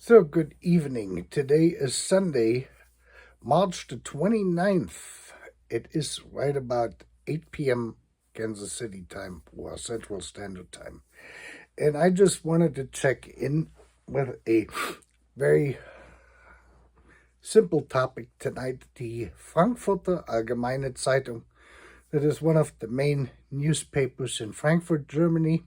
So, good evening. Today is Sunday, March the 29th. It is right about 8 p.m. Kansas City time or Central Standard Time. And I just wanted to check in with a very simple topic tonight. The Frankfurter Allgemeine Zeitung, that is one of the main newspapers in Frankfurt, Germany,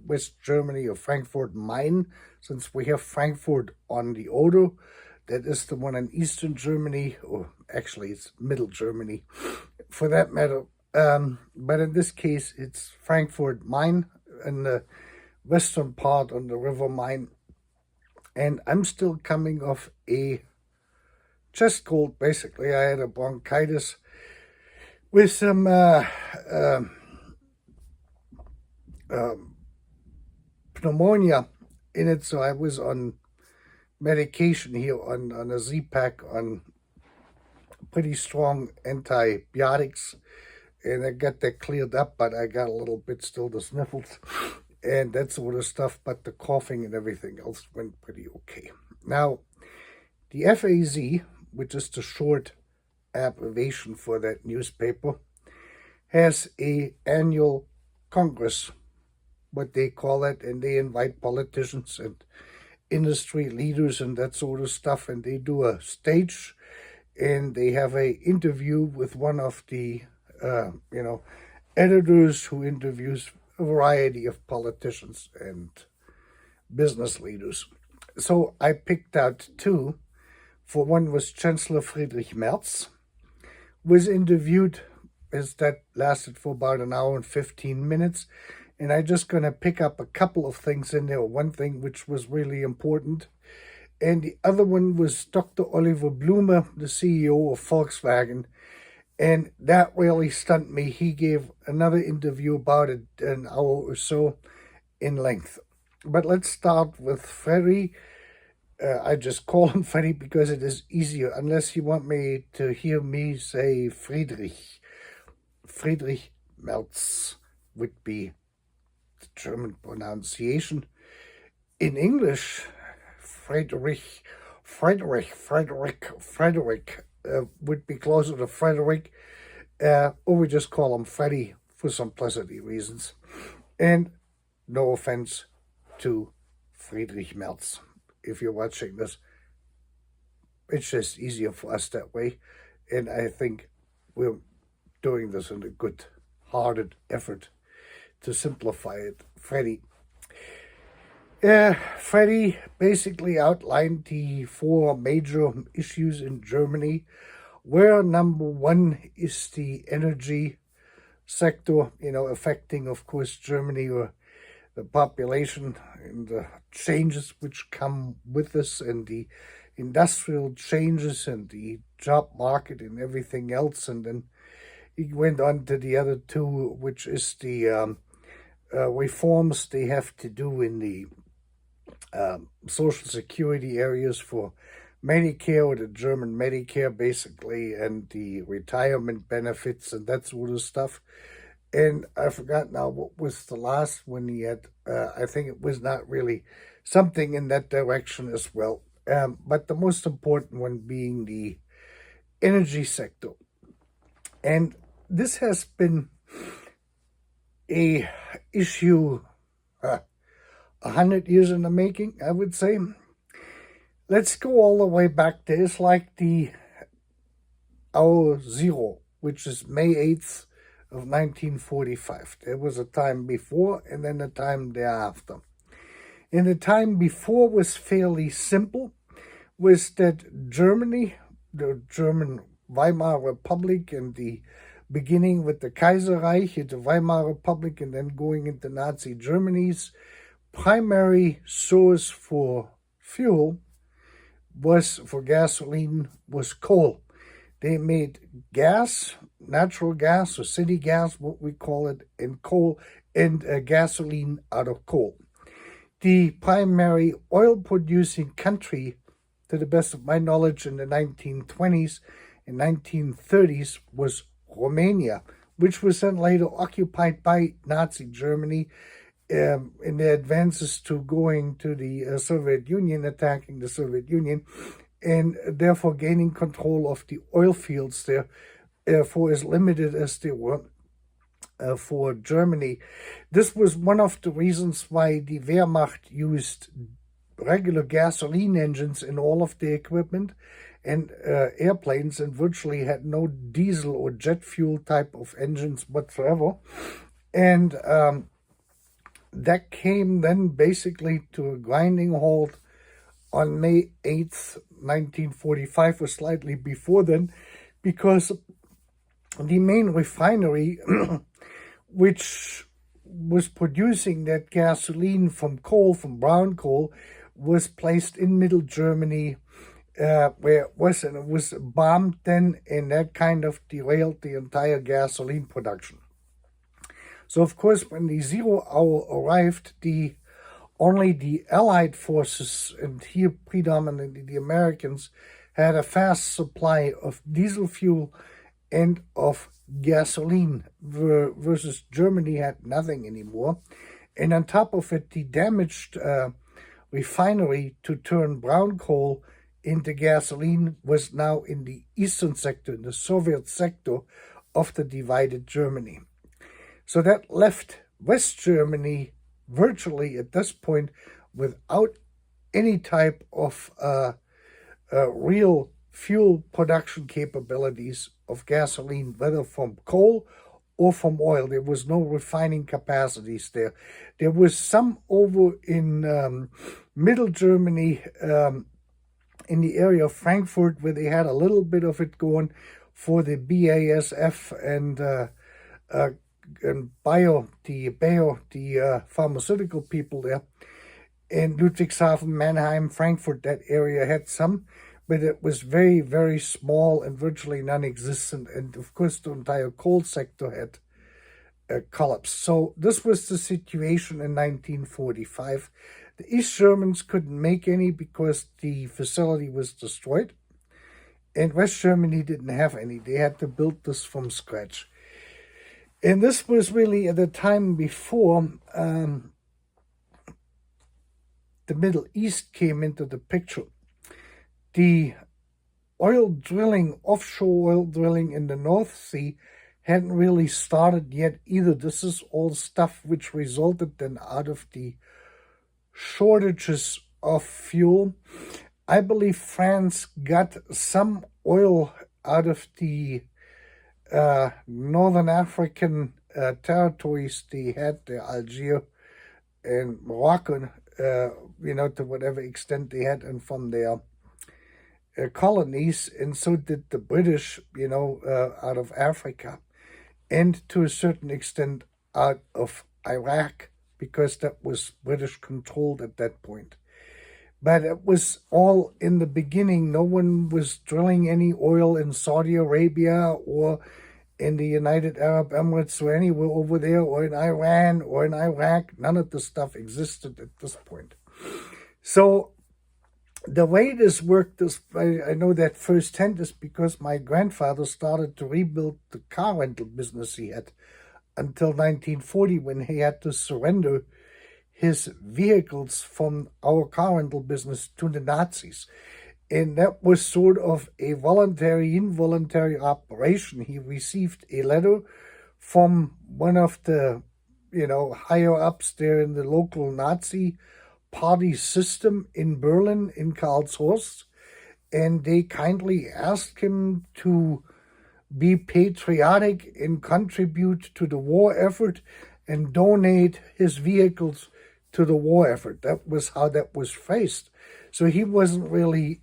West Germany, or Frankfurt Main, since we have Frankfurt on the Oder. That is the one in Eastern Germany, or actually it's Middle Germany, for that matter. But in this case, it's Frankfurt Main in the western part on the River Main. And I'm still coming off a chest cold, basically. I had a bronchitis with some pneumonia in it, so I was on medication here on a Z-Pack, on pretty strong antibiotics, and I got that cleared up, but I got a little bit still the sniffles and that sort of stuff, but the coughing and everything else went pretty okay. Now, the FAZ, which is the short abbreviation for that newspaper, has a annual congress, what they call it, and they invite politicians and industry leaders and that sort of stuff, and they do a stage, and they have a interview with one of the editors who interviews a variety of politicians and business leaders. So I picked out two. For one was Chancellor Freddy Merz, was interviewed, as that lasted for about an hour and 15 minutes. And I'm just going to pick up a couple of things in there. One thing which was really important. And the other one was Dr. Oliver Blume, the CEO of Volkswagen. And that really stunned me. He gave another interview about an hour or so in length. But let's start with Freddy. I just call him Freddy because it is easier, unless you want me to hear me say Friedrich. Friedrich Merz would be the German pronunciation. In English, Frederick would be closer to Frederick, or we just call him Freddy for simplicity reasons. And no offense to Friedrich Merz. If you're watching this, it's just easier for us that way. And I think we're doing this in a good-hearted effort to simplify it. Freddy basically outlined the four major issues in Germany, where number one is the energy sector, affecting, of course, Germany, or the population, and the changes which come with this, and the industrial changes and the job market and everything else. And then he went on to the other two, which is the reforms they have to do in the social security areas for Medicare, or the German Medicare, basically, and the retirement benefits and that sort of stuff. And I forgot now what was the last one he had. I think it was not really something in that direction as well. But the most important one being the energy sector. And this has been a issue 100 years in the making, I would say. Let's go all the way back. There's like the hour zero, which is May 8th of 1945. There was a time before and then a time thereafter. And the time before was fairly simple, was that Germany, the German Weimar Republic, and the beginning with the Kaiserreich, the Weimar Republic, and then going into Nazi Germany's primary source for fuel for gasoline was coal. They made gas, natural gas, or city gas, what we call it, and coal, and gasoline out of coal. The primary oil-producing country, to the best of my knowledge, in the 1920s and 1930s was Romania, which was then later occupied by Nazi Germany in the advances to going to the Soviet Union, attacking the Soviet Union, and therefore gaining control of the oil fields there, for as limited as they were for Germany. This was one of the reasons why the Wehrmacht used regular gasoline engines in all of the equipment and airplanes, and virtually had no diesel or jet fuel type of engines whatsoever. And that came then basically to a grinding halt on May 8th, 1945, or slightly before then, because the main refinery which was producing that gasoline from coal, from brown coal, was placed in middle Germany, where it was, and it was bombed then, and that kind of derailed the entire gasoline production. So, of course, when the 0 hour arrived, only the Allied forces, and here predominantly the Americans, had a fast supply of diesel fuel and of gasoline, versus Germany had nothing anymore. And on top of it, the damaged refinery to turn brown coal into gasoline was now in the eastern sector, in the Soviet sector of the divided Germany. So that left West Germany virtually at this point without any type of real fuel production capabilities of gasoline, whether from coal or from oil. There was no refining capacities there. There was some over in middle Germany, in the area of Frankfurt, where they had a little bit of it going for the BASF and Bayer, the pharmaceutical people there. In Ludwigshafen, Mannheim, Frankfurt, that area had some, but it was very, very small and virtually non-existent. And of course, the entire coal sector had collapsed. So this was the situation in 1945. The East Germans couldn't make any because the facility was destroyed. And West Germany didn't have any. They had to build this from scratch. And this was really at the time before the Middle East came into the picture. The oil drilling, offshore oil drilling in the North Sea hadn't really started yet either. This is all stuff which resulted then out of the shortages of fuel. I believe France got some oil out of the Northern African territories they had, the Algiers and Morocco, to whatever extent they had, and from their colonies, and so did the British, out of Africa, and to a certain extent out of Iraq, because that was British controlled at that point. But it was all in the beginning. No one was drilling any oil in Saudi Arabia or in the United Arab Emirates or anywhere over there, or in Iran or in Iraq. None of the stuff existed at this point. So the way this worked is, I know that firsthand, is because my grandfather started to rebuild the car rental business he had until 1940, when he had to surrender his vehicles from our car rental business to the Nazis. And that was sort of a voluntary, involuntary operation. He received a letter from one of the, higher ups there in the local Nazi party system in Berlin, in Karlshorst, and they kindly asked him to be patriotic and contribute to the war effort and donate his vehicles to the war effort. That was how that was phrased. So he wasn't really,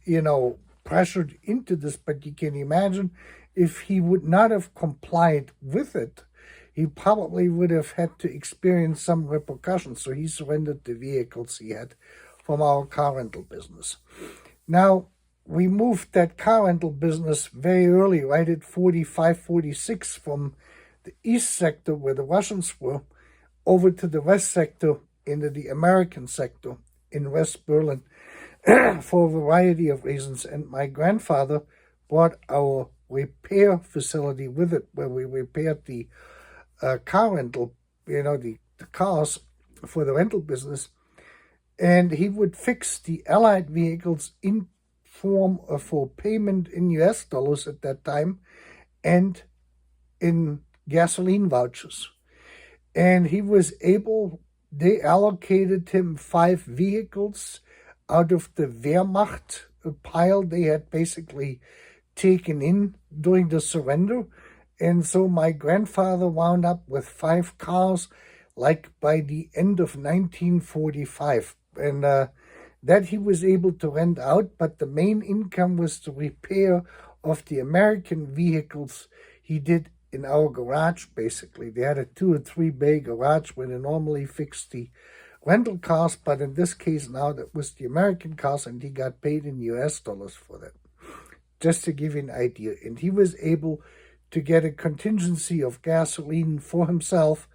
pressured into this, but you can imagine if he would not have complied with it, he probably would have had to experience some repercussions. So he surrendered the vehicles he had from our car rental business. Now, we moved that car rental business very early, right at 45, 46, from the east sector where the Russians were over to the west sector, into the American sector in West Berlin, for a variety of reasons. And my grandfather brought our repair facility with it, where we repaired the car rental, the cars, for the rental business, and he would fix the Allied vehicles in form of for payment in US dollars at that time and in gasoline vouchers. And he was able, they allocated him 5 vehicles out of the Wehrmacht pile they had basically taken in during the surrender. And so my grandfather wound up with 5 cars, like by the end of 1945. And that he was able to rent out, but the main income was the repair of the American vehicles he did in our garage, basically. They had a 2 or 3 bay garage where they normally fixed the rental cars, but in this case now that was the American cars, and he got paid in US dollars for that. Just to give you an idea. And he was able to get a contingency of gasoline for himself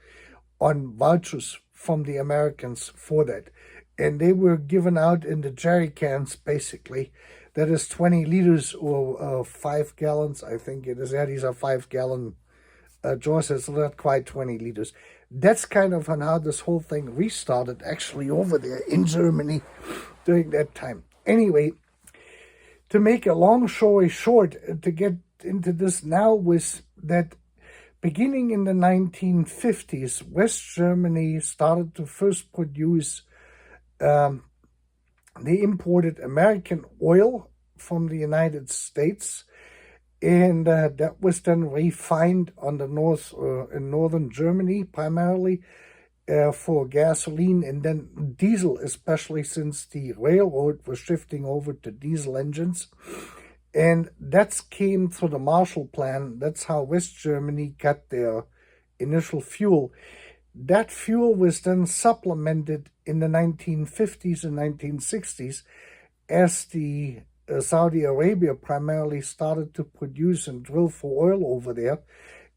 on vouchers from the Americans for that. And they were given out in the jerry cans, basically. That is 20 liters or 5 gallons, I think it is. Yeah, these are 5-gallon jars, it's not quite 20 liters. That's kind of on how this whole thing restarted, actually, over there in Germany during that time. Anyway, to make a long story short, to get into this now, was that beginning in the 1950s, West Germany started to first produce, they imported American oil from the United States, and that was then refined on the in northern Germany primarily for gasoline and then diesel, especially since the railroad was shifting over to diesel engines. And that came through the Marshall Plan. That's how West Germany got their initial fuel. That fuel was then supplemented in the 1950s and 1960s as the Saudi Arabia primarily started to produce and drill for oil over there.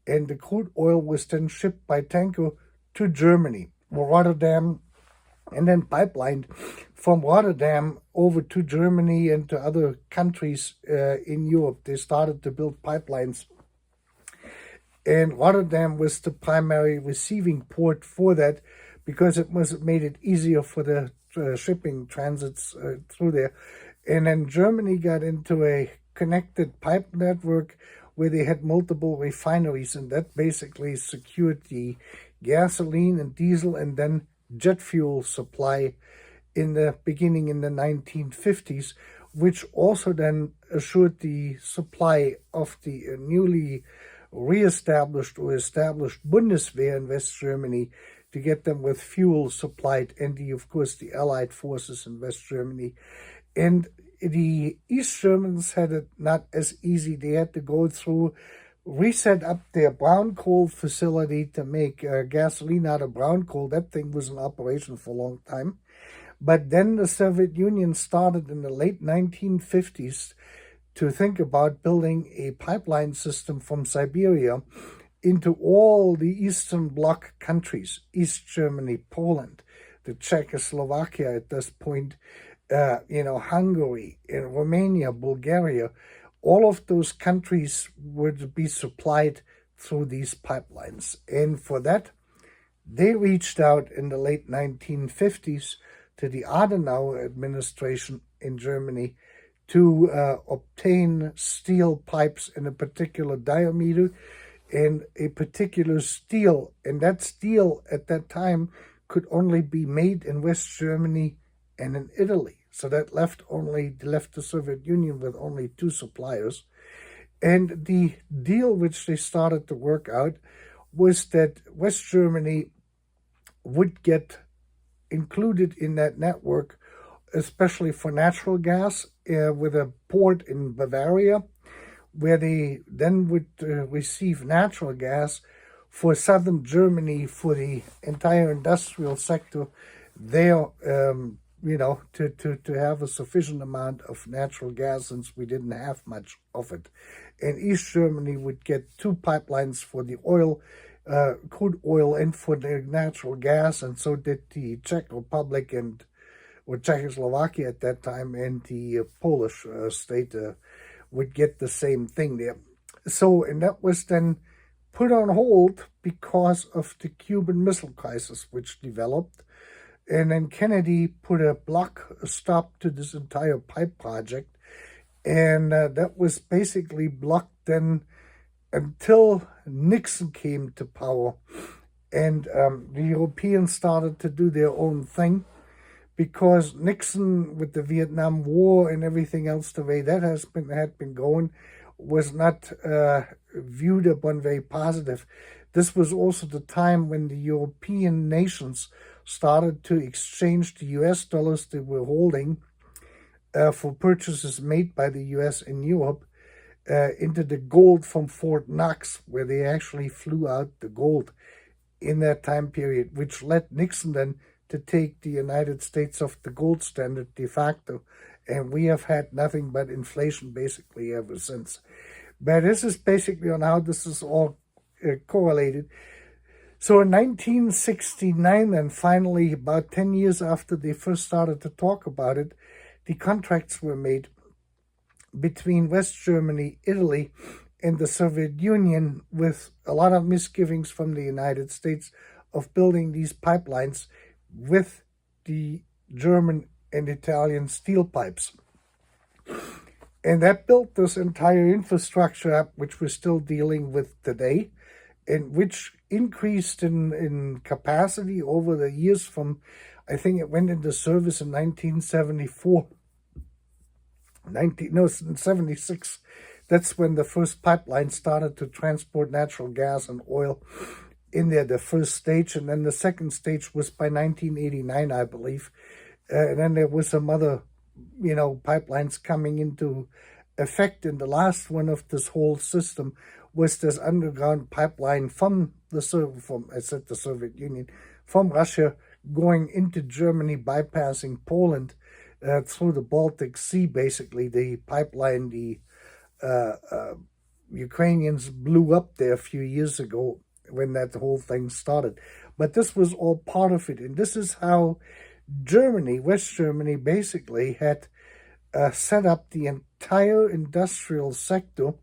And the crude oil was then shipped by tanker to Germany, Rotterdam, and then pipelined from Rotterdam over to Germany and to other countries in Europe. They started to build pipelines. And Rotterdam was the primary receiving port for that because it made it easier for the shipping transits through there. And then Germany got into a connected pipe network where they had multiple refineries, and that basically secured the gasoline and diesel and then jet fuel supply in the beginning in the 1950s, which also then assured the supply of the newly re-established or established Bundeswehr in West Germany to get them with fuel supplied, and of course the Allied forces in West Germany. And the East Germans had it not as easy. They had to go through, reset up their brown coal facility to make gasoline out of brown coal. That thing was in operation for a long time. But then the Soviet Union started in the late 1950s to think about building a pipeline system from Siberia into all the Eastern Bloc countries, East Germany, Poland, the Czechoslovakia at this point, Hungary, and Romania, Bulgaria. All of those countries would be supplied through these pipelines. And for that, they reached out in the late 1950s to the Adenauer administration in Germany to obtain steel pipes in a particular diameter and a particular steel. And that steel at that time could only be made in West Germany and in Italy. So that left the Soviet Union with only 2 suppliers. And the deal which they started to work out was that West Germany would get included in that network, especially for natural gas, with a port in Bavaria, where they then would receive natural gas for southern Germany, for the entire industrial sector there, to have a sufficient amount of natural gas, since we didn't have much of it. And East Germany would get 2 pipelines for the oil, crude oil, and for the natural gas, and so did the Czech Republic or Czechoslovakia at that time, and the Polish state would get the same thing there. So, and that was then put on hold because of the Cuban Missile Crisis, which developed. And then Kennedy put a stop to this entire pipe project. And that was basically blocked then until Nixon came to power. And the Europeans started to do their own thing, because Nixon, with the Vietnam War and everything else, the way that had been going, was not viewed upon very positive. This was also the time when the European nations started to exchange the US dollars they were holding for purchases made by the US in Europe into the gold from Fort Knox, where they actually flew out the gold in that time period, which led Nixon then to take the United States off the gold standard de facto. And we have had nothing but inflation basically ever since. But this is basically on how this is all correlated. So in 1969, then finally, about 10 years after they first started to talk about it, the contracts were made between West Germany, Italy, and the Soviet Union, with a lot of misgivings from the United States of building these pipelines with the German and Italian steel pipes. And that built this entire infrastructure up, which we're still dealing with today, and which increased in capacity over the years from, I think it went into service in 1974. 76. That's when the first pipeline started to transport natural gas and oil in there, the first stage. And then the second stage was by 1989, I believe. And then there was some other, pipelines coming into effect. And the last one of this whole system was this underground pipeline from the Soviet Union, from Russia, going into Germany, bypassing Poland, through the Baltic Sea. Basically, the pipeline the Ukrainians blew up there a few years ago when that whole thing started. But this was all part of it. And this is how Germany, West Germany, basically had set up the entire industrial sector,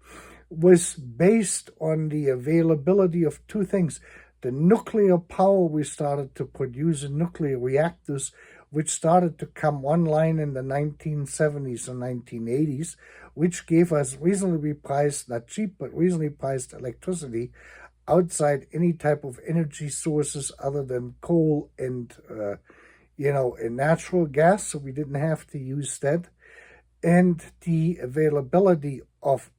was based on the availability of two things: the nuclear power we started to produce in nuclear reactors, which started to come online in the 1970s and 1980s, which gave us reasonably priced, not cheap, but reasonably priced electricity outside any type of energy sources other than coal and, and natural gas, so we didn't have to use that. And the availability of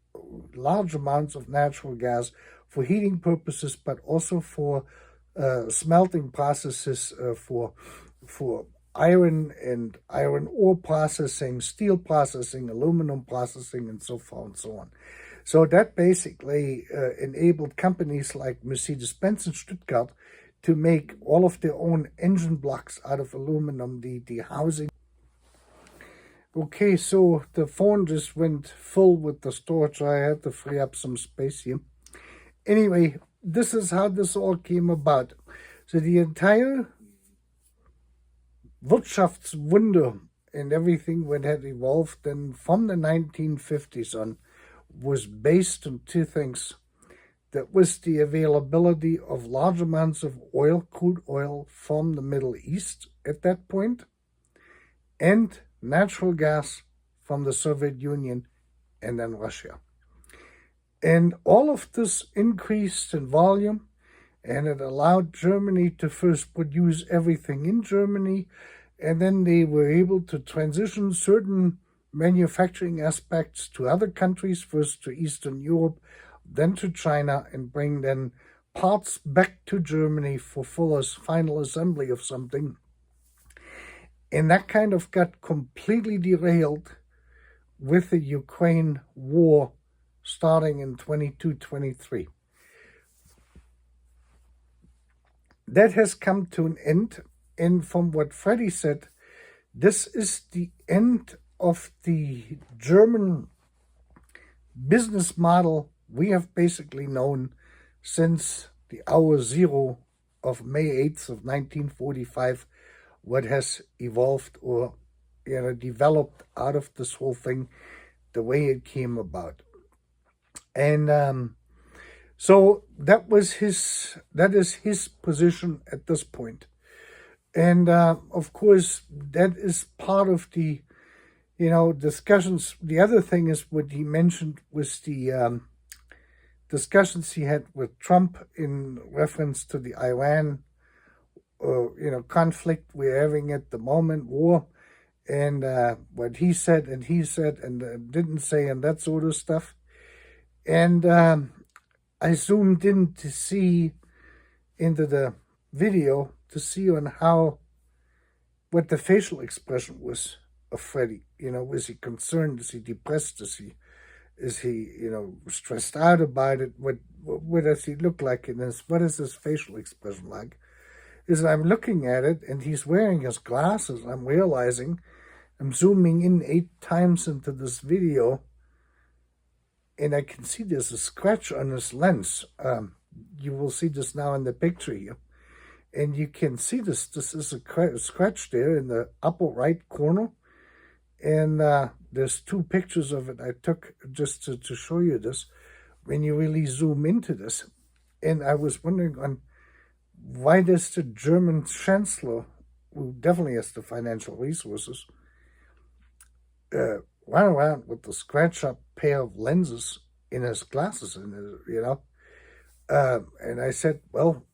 large amounts of natural gas for heating purposes, but also for smelting processes, for iron and iron ore processing, steel processing, aluminum processing, and so forth and so on. So that basically enabled companies like Mercedes-Benz in Stuttgart to make all of their own engine blocks out of aluminum, the housing. Okay, so the phone just went full with the storage, so I had to free up some space here. Anyway, this is how this all came about. So the entire Wirtschaftswunder and everything that had evolved then from the 1950s on was based on two things. That was the availability of large amounts of oil, crude oil, from the Middle East at that point, and natural gas from the Soviet Union and then Russia. And all of this increased in volume, and it allowed Germany to first produce everything in Germany, and then they were able to transition certain manufacturing aspects to other countries, first to Eastern Europe, then to China, and bring then parts back to Germany for final assembly of something. And that kind of got completely derailed with the Ukraine war starting in 22-23. That has come to an end, and from what Freddy said, this is the end of the German business model we have basically known since the hour zero of May 8th of 1945, what has evolved or developed out of this whole thing, the way it came about. And so that is his position at this point. And of course, that is part of the, discussions. The other thing is what he mentioned was the discussions he had with Trump in reference to the Iran, conflict we're having at the moment, war, and what he said and didn't say and that sort of stuff. And I zoomed in to see into the video to see on what the facial expression was of Freddy. Was he concerned? Is he depressed? Is he stressed out about it? What does he look like in this? What is his facial expression like? Is I'm looking at it and he's wearing his glasses. I'm realizing I'm zooming in 8 times into this video, and I can see there's a scratch on his lens. You will see this now in the picture here. And you can see this. This is a scratch there in the upper right corner. And there's 2 pictures of it I took just to show you this when you really zoom into this. And I was wondering on why does the German chancellor, who definitely has the financial resources, run around with the scratch-up pair of lenses in his glasses, and I said, well,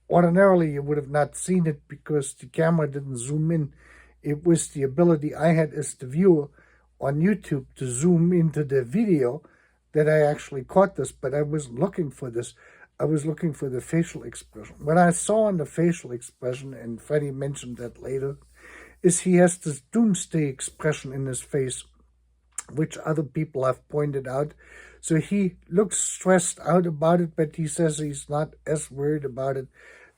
ordinarily you would have not seen it because the camera didn't zoom in. It was the ability I had as the viewer on YouTube to zoom into the video that I actually caught this, but I wasn't looking for this. I was looking for the facial expression. What I saw in the facial expression, and Freddy mentioned that later, is he has this doomsday expression in his face, which other people have pointed out. So he looks stressed out about it, but he says he's not as worried about it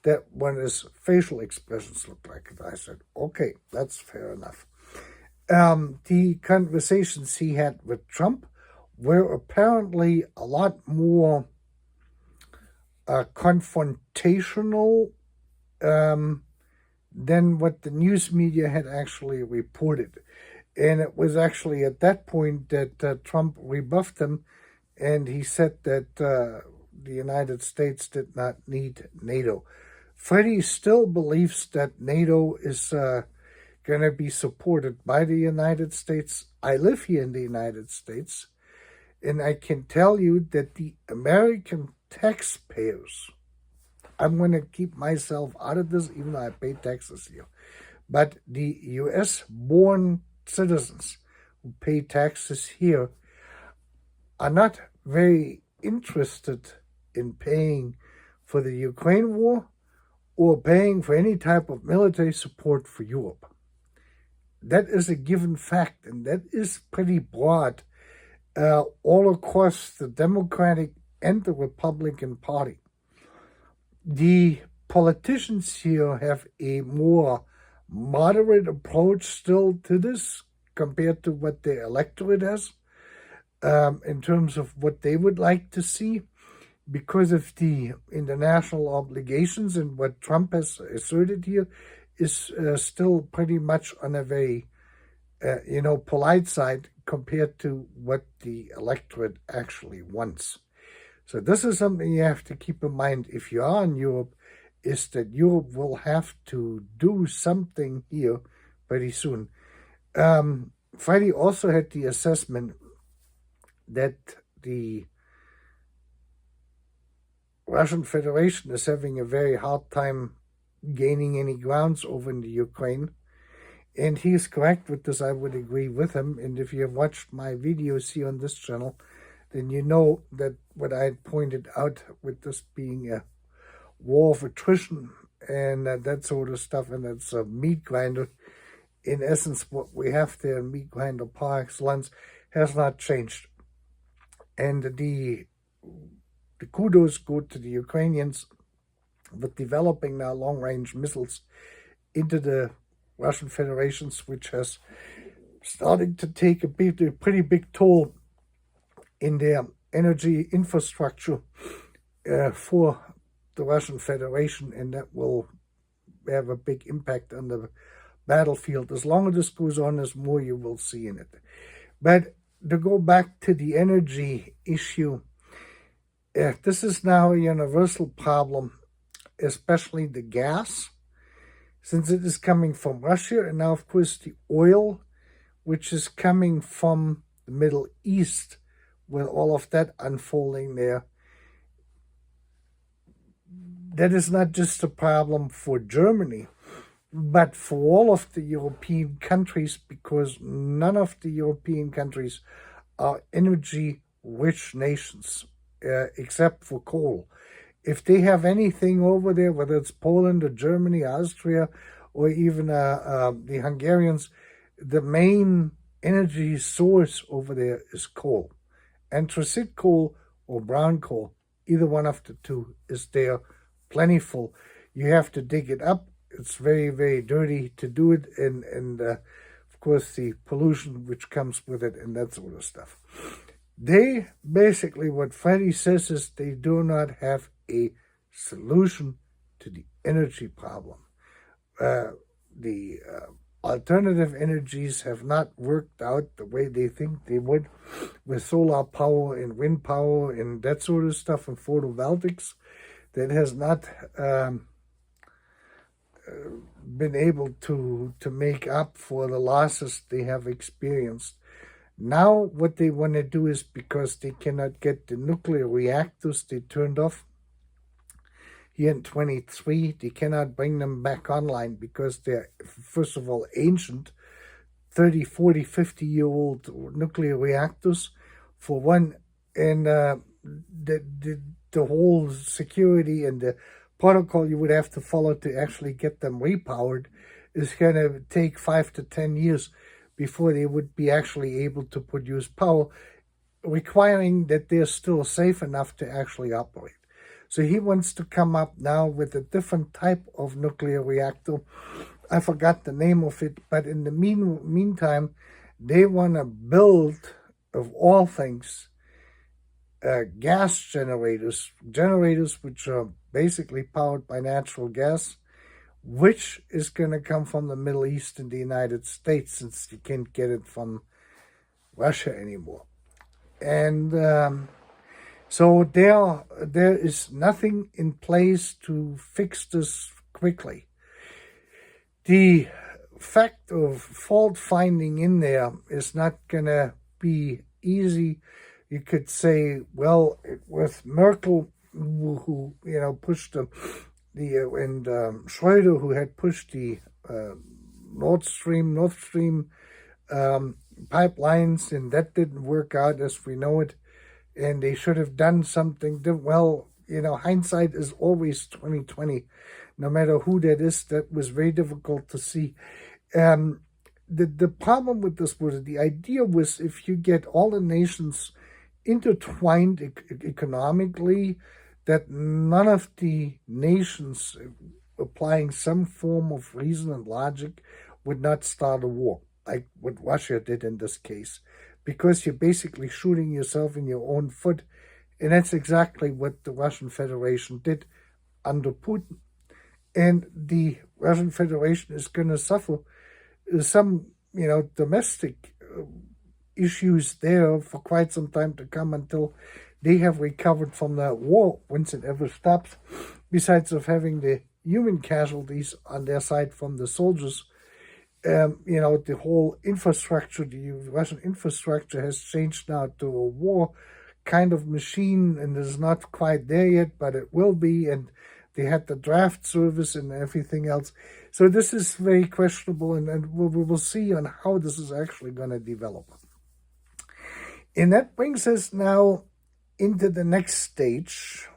that when his facial expressions look like it. I said, okay, that's fair enough. The conversations he had with Trump were apparently a lot more confrontational than what the news media had actually reported. And it was actually at that point that Trump rebuffed him, and he said that the United States did not need NATO. Freddy still believes that NATO is going to be supported by the United States. I live here in the United States, and I can tell you that the American taxpayers, I'm going to keep myself out of this, even though I pay taxes here, but the U.S.-born citizens who pay taxes here are not very interested in paying for the Ukraine war or paying for any type of military support for Europe. That is a given fact, and that is pretty broad all across the Democratic and the Republican Party. The politicians here have a more moderate approach still to this compared to what the electorate has in terms of what they would like to see because of the international obligations, and what Trump has asserted here is still pretty much on a very polite side compared to what the electorate actually wants. So this is something you have to keep in mind if you are in Europe, is that Europe will have to do something here pretty soon. Freddy also had the assessment that the Russian Federation is having a very hard time gaining any grounds over in the Ukraine. And he is correct with this. I would agree with him. And if you have watched my videos here on this channel, then you know that what I had pointed out with this being a war of attrition and that sort of stuff, and it's a meat grinder. In essence, what we have there, meat grinder par excellence, has not changed. And the kudos go to the Ukrainians with developing now long-range missiles into the Russian Federations, which has started to take a pretty big toll in their energy infrastructure for the Russian Federation, and that will have a big impact on the battlefield. As long as this goes on, there's more you will see in it. But to go back to the energy issue, this is now a universal problem, especially the gas. since it is coming from Russia, and now, of course, the oil, which is coming from the Middle East, with all of that unfolding there. That is not just a problem for Germany, but for all of the European countries, because none of the European countries are energy-rich nations, except for coal. If they have anything over there, whether it's Poland or Germany, Austria, or even the Hungarians, the main energy source over there is coal. Anthracite coal or brown coal, either one of the two is there, plentiful. You have to dig it up. It's very, very dirty to do it, and of course the pollution which comes with it and that sort of stuff. They basically, what Freddy says is they do not have a solution to the energy problem. The alternative energies have not worked out the way they think they would, with solar power and wind power and that sort of stuff, and photovoltaics. That has not been able to make up for the losses they have experienced. Now what they want to do is, because they cannot get the nuclear reactors they turned off here in 23, they cannot bring them back online because they're, first of all, ancient, 30, 40, 50-year-old nuclear reactors, for one, and the whole security and the protocol you would have to follow to actually get them repowered is going to take 5 to 10 years before they would be actually able to produce power, requiring that they're still safe enough to actually operate. So he wants to come up now with a different type of nuclear reactor. I forgot the name of it, but in the meantime, they want to build, of all things, gas generators which are basically powered by natural gas, which is going to come from the Middle East and the United States, since you can't get it from Russia anymore. And so there is nothing in place to fix this quickly. The fact of fault finding in there is not going to be easy. You could say, well, it was Merkel who pushed and Schröder who had pushed the Nord Stream pipelines, and that didn't work out as we know it. And they should have done something. Well, hindsight is always 20/20, no matter who that is. That was very difficult to see. The problem with this was, the idea was, if you get all the nations intertwined economically, that none of the nations applying some form of reason and logic would not start a war, like what Russia did in this case, because you're basically shooting yourself in your own foot. And that's exactly what the Russian Federation did under Putin. And the Russian Federation is going to suffer some, domestic issues there for quite some time to come, until they have recovered from that war, once it ever stops, besides of having the human casualties on their side from the soldiers. The whole infrastructure, the Russian infrastructure has changed now to a war kind of machine, and is not quite there yet, but it will be. And they had the draft service and everything else. So this is very questionable, and we will see on how this is actually going to develop. And that brings us now into the next stage,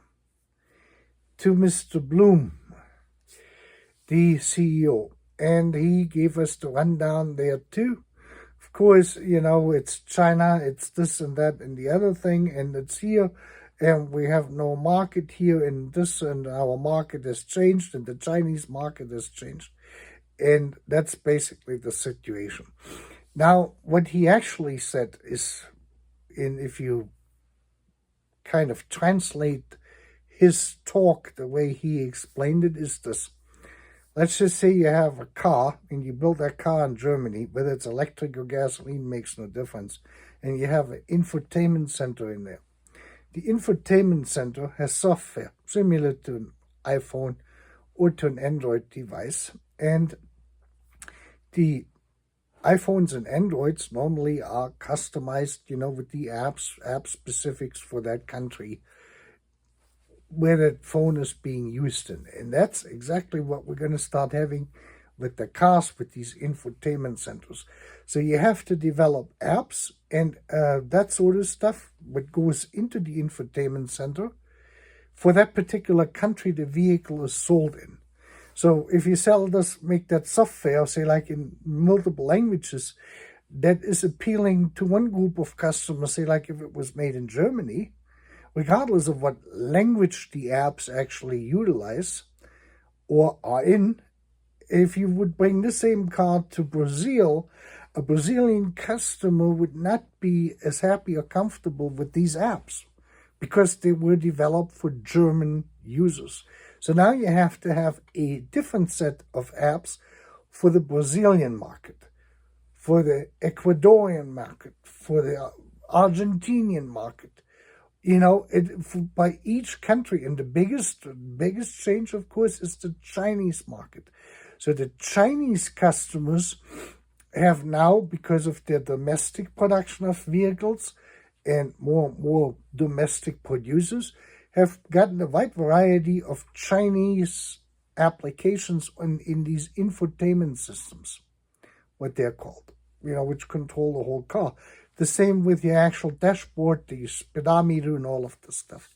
to Mr. Blume, the CEO. And he gave us the rundown there too. Of course, it's China, it's this and that and the other thing, and it's here, and we have no market here, and this, and our market has changed, and the Chinese market has changed. And that's basically the situation. Now, what he actually said is, if you kind of translate his talk the way he explained it, is this. Let's just say you have a car, and you build that car in Germany, whether it's electric or gasoline makes no difference, and you have an infotainment center in there. The infotainment center has software similar to an iPhone or to an Android device, And the iPhones and Androids normally are customized, with the app specifics for that country where that phone is being used in. And that's exactly what we're going to start having with the cars, with these infotainment centers. So you have to develop apps and that sort of stuff, what goes into the infotainment center for that particular country the vehicle is sold in. So if you make that software, say like in multiple languages, that is appealing to one group of customers, say like if it was made in Germany, regardless of what language the apps actually utilize or are in. If you would bring the same car to Brazil, a Brazilian customer would not be as happy or comfortable with these apps because they were developed for German users. So now you have to have a different set of apps for the Brazilian market, for the Ecuadorian market, for the Argentinian market. By each country, and the biggest change, of course, is the Chinese market. So the Chinese customers have now, because of their domestic production of vehicles and more domestic producers, have gotten a wide variety of Chinese applications in these infotainment systems, what they're called, which control the whole car. The same with the actual dashboard, the speedometer, and all of this stuff.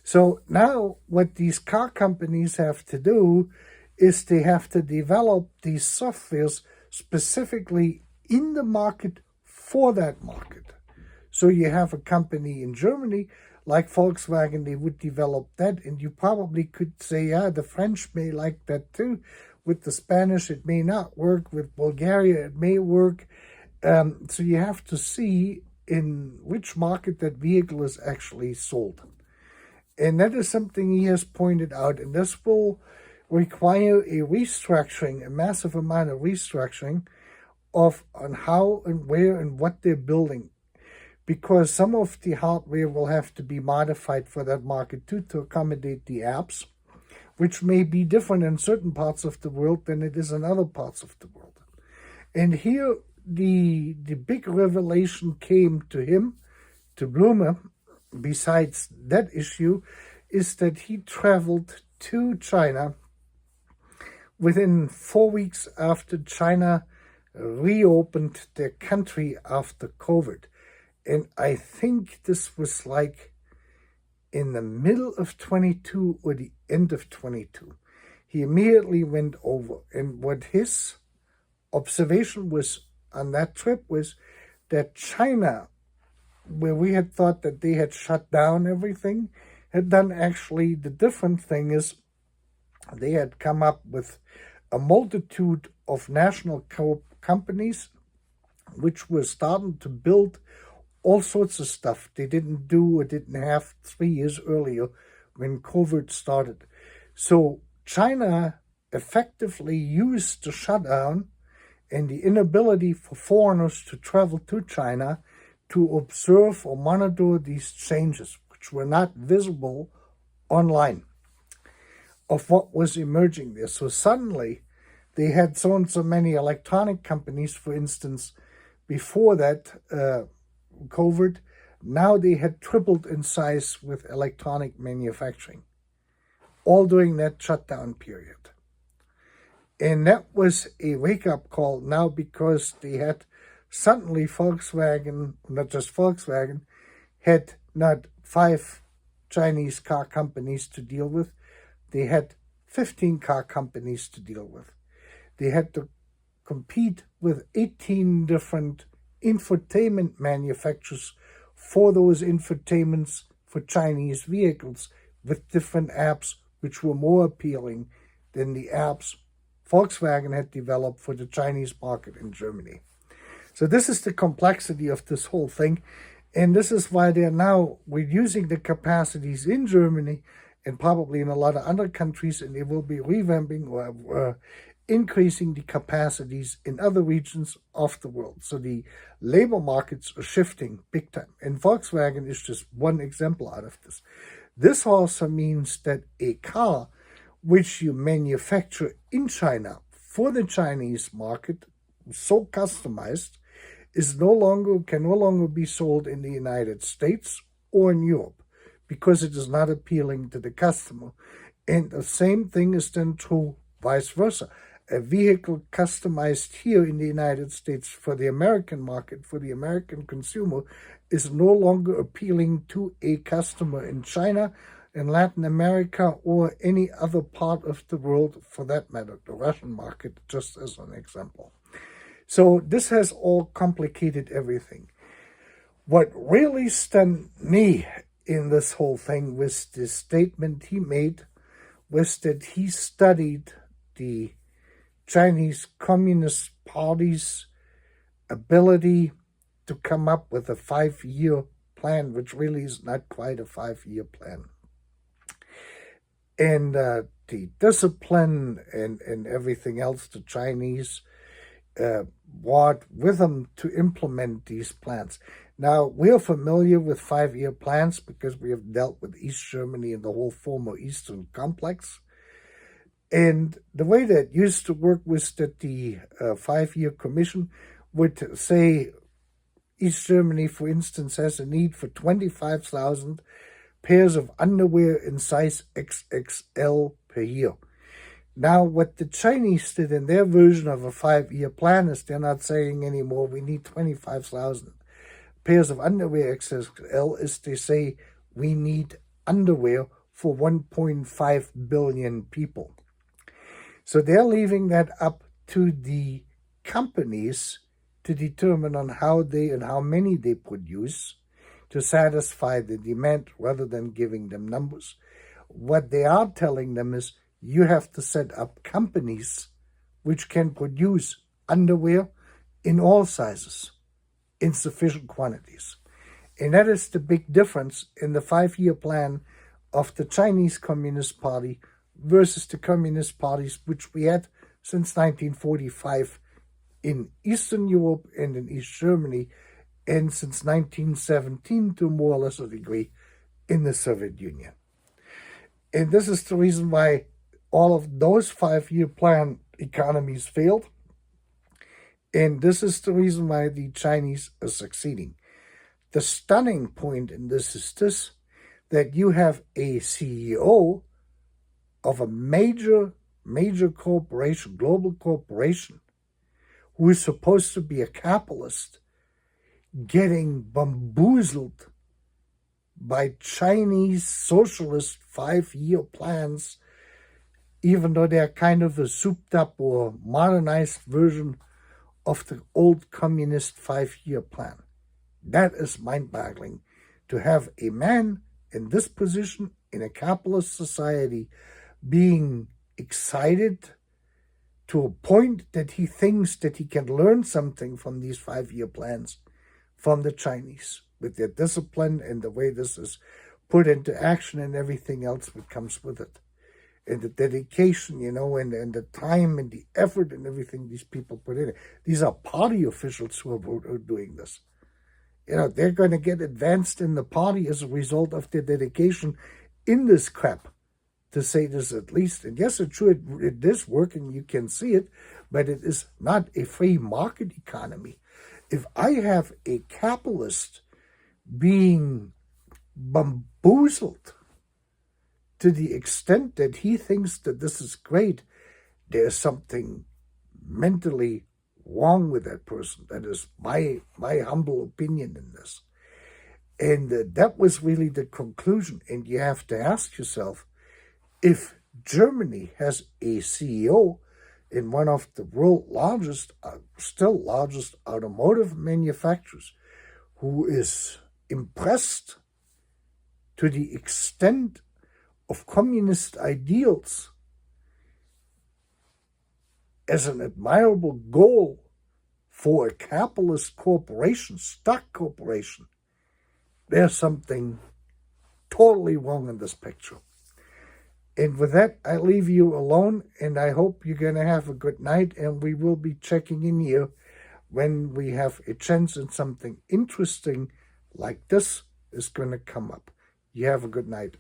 So now what these car companies have to do is they have to develop these softwares specifically in the market for that market. So you have a company in Germany like Volkswagen, they would develop that, and you probably could say, yeah, the French may like that too. With the Spanish, it may not work. With Bulgaria, it may work. So you have to see in which market that vehicle is actually sold. And that is something he has pointed out, and this will require a restructuring, a massive amount of restructuring on how and where and what they're building, because some of the hardware will have to be modified for that market too, to accommodate the apps, which may be different in certain parts of the world than it is in other parts of the world. And here the big revelation came to him, to Blume, besides that issue, is that he traveled to China within 4 weeks after China reopened their country after COVID. And I think this was like in the middle of 22 or the end of 22. He immediately went over. And what his observation was on that trip was that China, where we had thought that they had shut down everything, had done actually the different thing is they had come up with a multitude of national companies which were starting to build all sorts of stuff they didn't do or didn't have 3 years earlier when COVID started. So China effectively used the shutdown and the inability for foreigners to travel to China to observe or monitor these changes, which were not visible online, of what was emerging there. So suddenly they had so and so many electronic companies, for instance, before that COVID. Now they had tripled in size with electronic manufacturing, all during that shutdown period. And that was a wake-up call now, because they had suddenly Volkswagen, not just Volkswagen, had not 5 Chinese car companies to deal with. They had 15 car companies to deal with. They had to compete with 18 different infotainment manufacturers for those infotainments for Chinese vehicles, with different apps which were more appealing than the apps Volkswagen had developed for the Chinese market in Germany. So this is the complexity of this whole thing, and this is why they're now reducing the capacities in Germany and probably in a lot of other countries, and they will be revamping or increasing the capacities in other regions of the world. So the labor markets are shifting big time. And Volkswagen is just one example out of this. This also means that a car which you manufacture in China for the Chinese market, so customized, can no longer be sold in the United States or in Europe because it is not appealing to the customer. And the same thing is then true vice versa. A vehicle customized here in the United States for the American market, for the American consumer, is no longer appealing to a customer in China, in Latin America, or any other part of the world for that matter, the Russian market, just as an example. So this has all complicated everything. What really stunned me in this whole thing was the statement he made, was that he studied the Chinese Communist Party's ability to come up with a 5-year plan, which really is not quite a 5-year plan. And the discipline and everything else the Chinese brought with them to implement these plans. Now, we're familiar with 5-year plans because we have dealt with East Germany and the whole former Eastern complex. And the way that used to work was that the 5-year commission would say East Germany, for instance, has a need for 25,000 pairs of underwear in size XXL per year. Now, what the Chinese did in their version of a 5-year plan is they're not saying anymore, we need 25,000 pairs of underwear XXL, is they say we need underwear for 1.5 billion people. So they're leaving that up to the companies to determine on how they and how many they produce to satisfy the demand rather than giving them numbers. What they are telling them is you have to set up companies which can produce underwear in all sizes, in sufficient quantities. And that is the big difference in the 5-year plan of the Chinese Communist Party versus the Communist parties which we had since 1945 in Eastern Europe and in East Germany, and since 1917 to more or less a degree in the Soviet Union. And this is the reason why all of those 5-year plan economies failed. And this is the reason why the Chinese are succeeding. The stunning point in this is this, that you have a CEO of a major corporation, global corporation, who is supposed to be a capitalist, getting bamboozled by Chinese socialist 5-year plans, even though they're kind of a souped up or modernized version of the old communist 5-year plan. That is mind-boggling, to have a man in this position in a capitalist society being excited to a point that he thinks that he can learn something from these 5-year plans from the Chinese, with their discipline and the way this is put into action and everything else that comes with it. And the dedication, and the time and the effort and everything these people put in it. These are party officials who are doing this. They're going to get advanced in the party as a result of their dedication in this crap, to say this at least. And yes, it's true, it is working, you can see it, but it is not a free market economy. If I have a capitalist being bamboozled to the extent that he thinks that this is great, there's something mentally wrong with that person. That is my humble opinion in this. And that was really the conclusion. And you have to ask yourself, if Germany has a CEO in one of the world's largest automotive manufacturers, who is impressed to the extent of communist ideals as an admirable goal for a capitalist corporation, stock corporation, there's something totally wrong in this picture. And with that, I leave you alone, and I hope you're going to have a good night, and we will be checking in here when we have a chance and something interesting like this is going to come up. You have a good night.